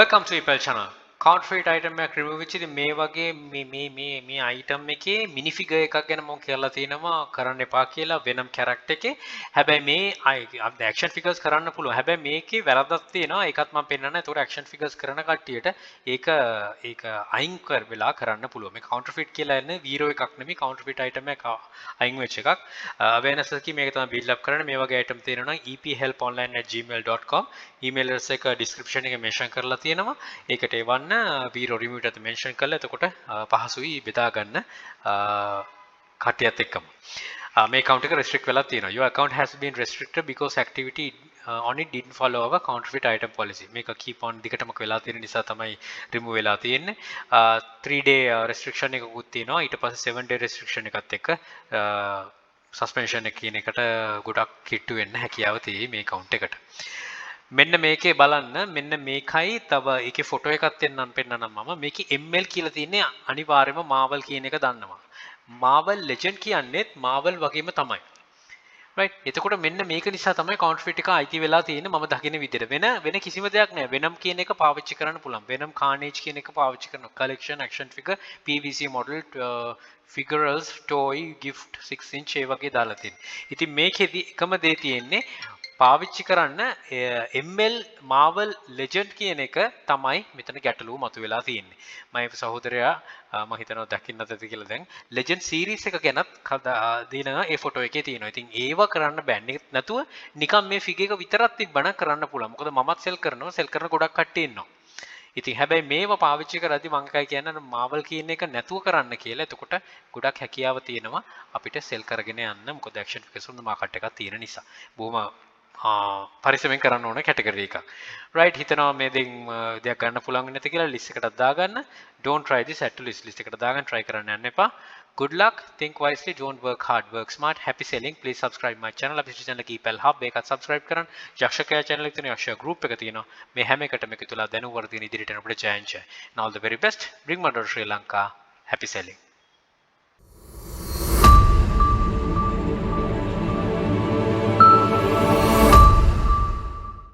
Welcome to Apple channel. Counterfeit item එකක් remove වෙච්ච ඉතින් මේ වගේ මේ item එකේ mini figure එකක් ගැන මම කියලා තියෙනවා කරන්න එපා කියලා venom character එකේ. හැබැයි මේ action figures කරන්න පුළුවන්. හැබැයි මේකේ වැරද්දක් තියෙනවා. ඒකත් මම පෙන්නන්න. ඒතකොට action figures කරන කට්ටියට ඒක අයින් වෙලා කරන්න පුළුවන්. මේ counterfeit කියලා එන්නේ zero එකක් නෙමෙයි counterfeit item එකක් අයින් වෙච්ච එකක්. awareness එකකින් මේක තමයි build up කරන්න. මේ වගේ item තියෙනවා නම් ephelponline@gmail.com email address එක description එකේ mention කරලා තියෙනවා. ඒකට එවන්න වීරෝ රිමූව් එකට මෙන්ෂන් කරලා එතකොට පහසුයි බෙදා ගන්න කට්ටියත් එක්කම මේ account එක restrict වෙලා තියෙනවා your account has been restricted because activity on it didn't follow our counterfeit item policy මේක keep on දිගටම වෙලා තියෙන නිසා තමයි remove වෙලා තියෙන්නේ 3 day restriction එකකුත් තියෙනවා ඊට පස්සේ 7 day restriction එකත් එක්ක suspension එක කියන එකට ගොඩක් කිට්ටු වෙන්න හැකියාව තියෙයි මේ account එකට මෙන්න මේකේ බලන්න මෙන්න මේකයි තව ඒකේ ෆොටෝ එකක් දෙන්නම් පෙන්නනම් මම මේකේ ML කියලා තියෙන්නේ අනිවාර්යයෙන්ම Marvel කියන එක දන්නවා Marvel Legend කියන්නේත් Marvel වගේම තමයි right එතකොට මෙන්න මේක නිසා තමයි counterfeit එක අයිති වෙලා තියෙන්නේ මම දකින විදිහට වෙන කිසිම දෙයක් නෑ Venom කියන එක පාවිච්චි කරන්න පුළුවන් Venom Carnage කියන එක පාවිච්චි කරනවා collection action figure PVC model figurals toy gift 6 inch ඒ වගේ දාලා තියෙනවා ඉතින් මේකෙදි එකම දේ තියෙන්නේ පාවිච්චි කරන්න ML Marvel Legend කියන එක තමයි මෙතන ගැටලුව මතුවලා තියෙන්නේ. මම සහෝදරයා මම හිතනවා දකින්නත් ඇති කියලා දැන් Legend series එක ගැනත් දිනන ඒ ෆොටෝ එකේ තියෙනවා. ඉතින් ඒව කරන්න බෑනේ. නැතුව නිකන් මේ ෆිගර් එක විතරක් තිබ්බනම් කරන්න පුළුවන්. මොකද මමත් සෙල් කරනවා. සෙල් කරන ගොඩක් කට්ටිය ඉන්නවා. ඉතින් හැබැයි මේව පාවිච්චි කරද්දි මම එකයි කියන්නේ Marvel කියන එක නැතුව කරන්න කියලා. එතකොට ගොඩක් හැකියාව තියෙනවා අපිට සෙල් කරගෙන යන්න. මොකද action figures වල මාකට් එකක් තියෙන නිසා. බොහොම පරිස්සමෙන් කරන්න ඕන කැටගරි එකක්. right හිතනවා මේ දෙයක් ගන්න පුළුවන් නැති කියලා list එකකට දාගන්න. don't try this at list එකට දාගන්න try කරන්න යන්න එපා. good luck think wisely don't work hard work smart happy selling please subscribe my channel අපේ channel එක epal hub එකත් subscribe කරන්න. යක්ෂකයා channel එක තියෙනවා යක්ෂ group එක තියෙනවා. මේ හැම එකටම එකතුලා දැනුම් වර්ධන ඉදිරියට යන අපිට ජයන් ජය. and all the very best bring my daughter Sri Lanka happy selling